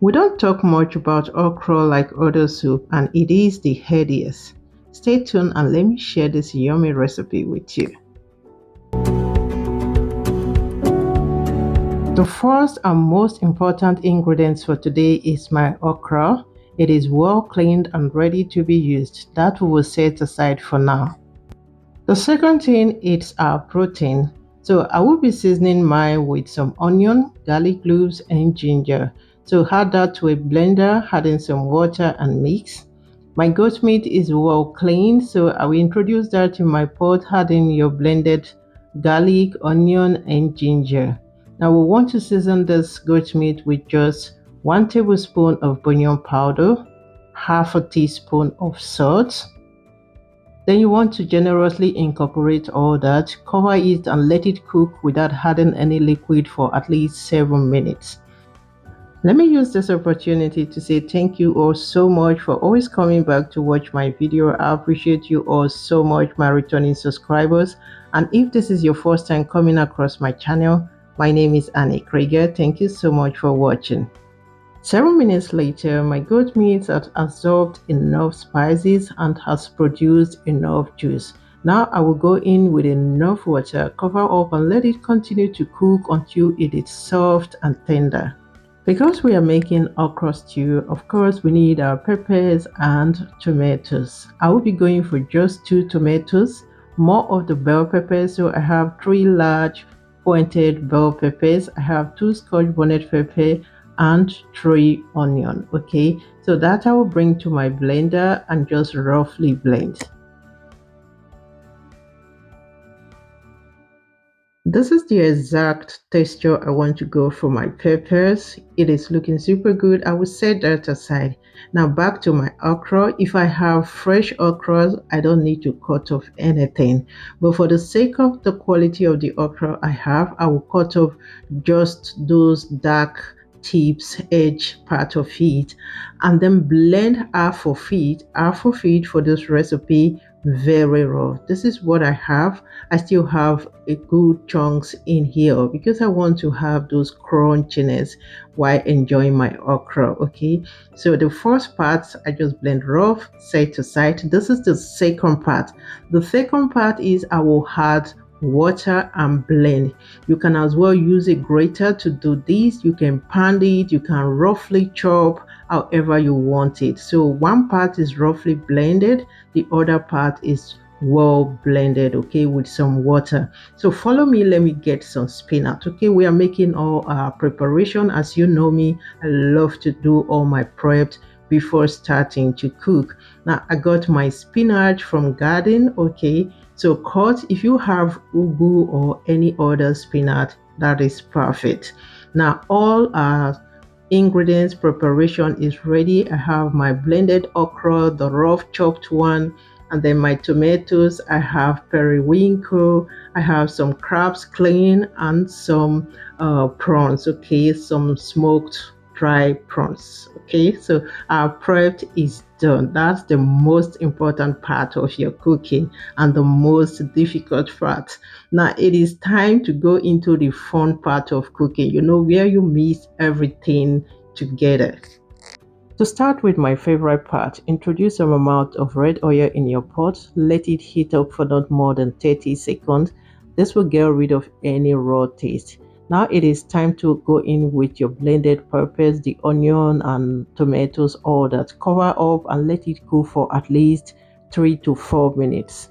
We don't talk much about okra like other soup, and it is the healthiest. Stay tuned and let me share this yummy recipe with you. The first and most important ingredient for today is my okra. It is well cleaned and ready to be used. That we will set aside for now. The second thing is our protein. So I will be seasoning mine with some onion, garlic cloves and ginger. So add that to a blender, adding some water and mix. My goat meat is well cleaned, so I will introduce that in my pot, adding your blended garlic, onion and ginger. Now we want to season this goat meat with just 1 tablespoon of bouillon powder, half a teaspoon of salt. Then you want to generously incorporate all that, cover it and let it cook without adding any liquid for at least 7 minutes. Let me use this opportunity to say thank you all so much for always coming back to watch my video. I appreciate you all so much, my returning subscribers. And if this is your first time coming across my channel, my name is Annie Krieger. Thank you so much for watching. 7 minutes later, my goat meat has absorbed enough spices and has produced enough juice. Now I will go in with enough water, cover up and let it continue to cook until it is soft and tender. Because we are making okra stew, of course we need our peppers and tomatoes. I will be going for just 2 tomatoes, more of the bell peppers. So I have 3 large pointed bell peppers, I have 2 Scotch bonnet pepper and 3 onion. Okay, so that I will bring to my blender and just roughly blend. This is the exact texture I want to go for my peppers. It is looking super good. I will set that aside. Now back to my okra. If I have fresh okra, I don't need to cut off anything. But for the sake of the quality of the okra I have, I will cut off just those dark tips, edge part of it, and then blend half of it for this recipe very raw. This is what I have. I still have a good chunks in here because I want to have those crunchiness while enjoying my okra. Okay, so the first part I just blend rough, set aside. This is the second part. The second part is I will add water and blend. You can as well use a grater to do this. You can pound it, you can roughly chop, however you want it. So one part is roughly blended, the other part is well blended, okay, with some water. So follow me, let me get some spinach. Okay, we are making all our preparation. As you know me, I love to do all my prep before starting to cook. Now I got my spinach from garden. Okay, so cut. If you have ugu or any other spinach, that is perfect. Now all our ingredients preparation is ready. I have my blended okra, the rough chopped one, and then my tomatoes. I have periwinkle, I have some crabs clean, and some prawns. Okay, some smoked dry prawns. Okay, so our prep is done. That's the most important part of your cooking and the most difficult part. Now it is time to go into the fun part of cooking, you know, where you mix everything together. To start with my favorite part, introduce some amount of red oil in your pot. Let it heat up for not more than 30 seconds. This will get rid of any raw taste. Now it is time to go in with your blended peppers, the onion and tomatoes, all that. Cover up and let it cook for at least 3 to 4 minutes.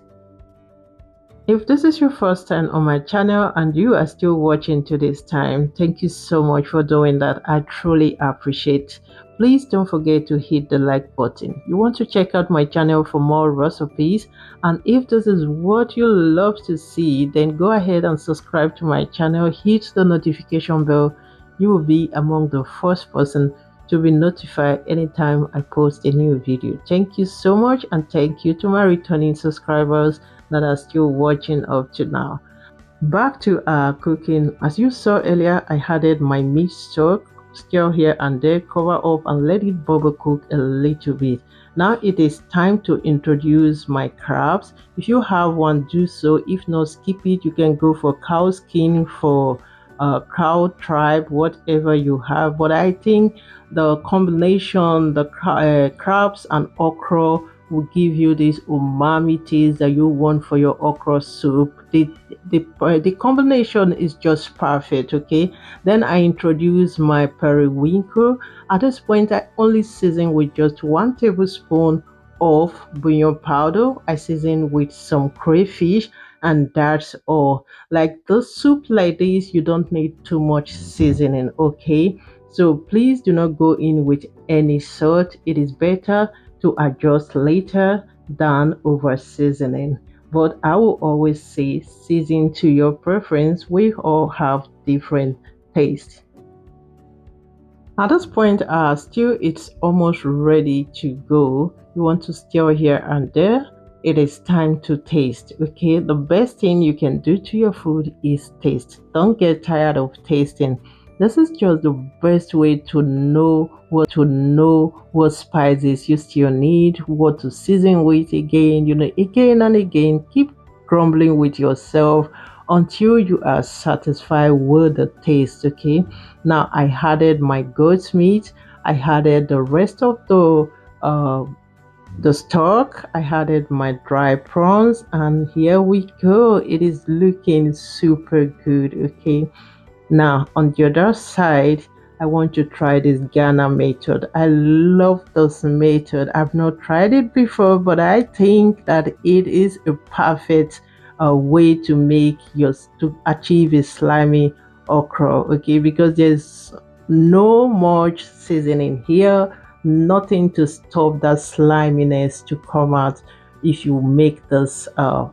If this is your first time on my channel and you are still watching to this time, thank you so much for doing that. I truly appreciate. Please don't forget to hit the like button. You want to check out my channel for more recipes, and if this is what you love to see, then go ahead and subscribe to my channel. Hit the notification bell. You will be among the first person to be notified anytime I post a new video. Thank you so much, and thank you to my returning subscribers that are still watching up to now. Back to our cooking. As you saw earlier, I added my meat stock, stir here and there, cover up and let it bubble cook a little bit. Now it is time to introduce my crabs. If you have one, do so. If not, skip it. You can go for cow skin, for cow tribe, whatever you have. But I think the combination, the crabs and okra will give you this umami taste that you want for your okra soup. The combination is just perfect. Okay, then I introduce my periwinkle. At this point, I only season with just 1 tablespoon of bouillon powder. I season with some crayfish, and that's all. Like the soup like this, you don't need too much seasoning. Okay, so please do not go in with any salt. It is better to adjust later than over seasoning. But I will always say season to your preference. We all have different taste. At this point, our stew is almost ready to go. You want to stir here and there. It is time to taste. Okay, the best thing you can do to your food is taste. Don't get tired of tasting. This is just the best way to know what spices you still need, what to season with again, again and again. Keep grumbling with yourself until you are satisfied with the taste. Okay, now I added my goat's meat. I added the rest of uh, the stock. I added my dry prawns, and here we go. It is looking super good. Okay, now on the other side, I want to try this Ghana method. I love this method. I've not tried it before, but I think that it is a perfect way to make to achieve a slimy okra. Okay, because there's no much seasoning here, nothing to stop that sliminess to come out if you make this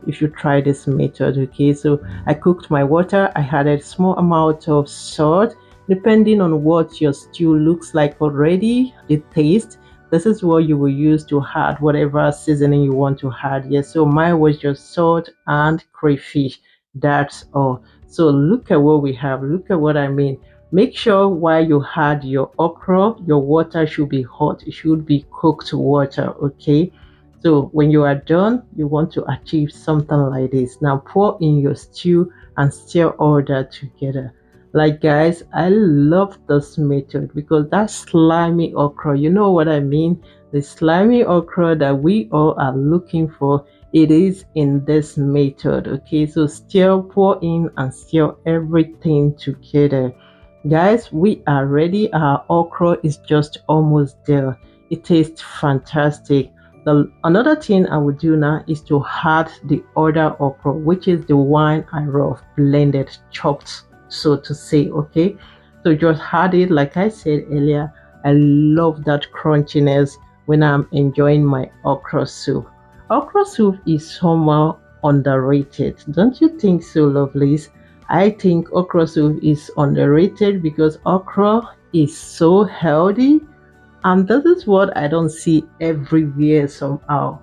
if you try this method. Okay, so I cooked my water. I added small amount of salt depending on what your stew looks like already, the taste. This is what you will use to add whatever seasoning you want to add. Yes, so mine was just salt and crayfish. That's all. So look at what we have. Look at what I mean. Make sure while you add your okra, your water should be hot. It should be cooked water. Okay, so when you are done, you want to achieve something like this. Now pour in your stew and stir all that together. Like guys, I love this method because that slimy okra, you know what I mean? The slimy okra that we all are looking for, it is in this method. Okay, so stir, pour in and stir everything together. Guys, we are ready. Our okra is just almost there. It tastes fantastic. Another thing I will do now is to add the other okra, which is the one I rough blended, chopped, so to say. Okay, so just add it. Like I said earlier, I love that crunchiness when I'm enjoying my okra soup. Okra soup is somehow underrated, don't you think so, lovelies? I think okra soup is underrated because okra is so healthy, and this is what I don't see everywhere somehow.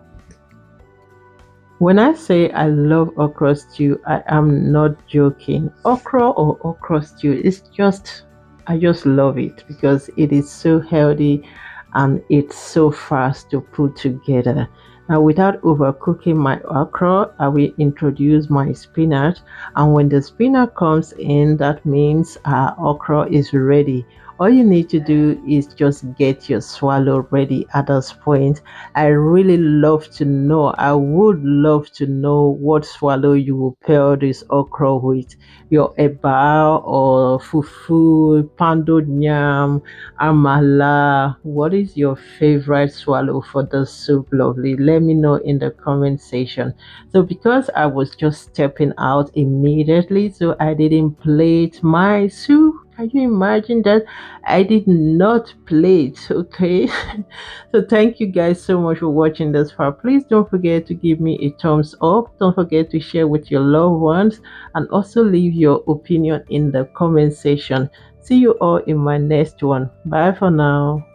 When I say I love okra stew, I am not joking. Okra or okra stew is just, I just love it because it is so healthy and it's so fast to put together. Now, without overcooking my okra, I will introduce my spinach. And when the spinach comes in, that means our okra is ready. All you need to do is just get your swallow ready at this point. I really love to know, I would love to know what swallow you will pair this okra with. Your eba or fufu, pounded yam, amala. What is your favorite swallow for the soup, lovely? Let me know in the comment section. So because I was just stepping out immediately, so I didn't plate my soup. Can you imagine that? I did not plate. Okay. So thank you guys so much for watching this far. Please don't forget to give me a thumbs up. Don't forget to share with your loved ones and also leave your opinion in the comment section. See you all in my next one. Bye for now.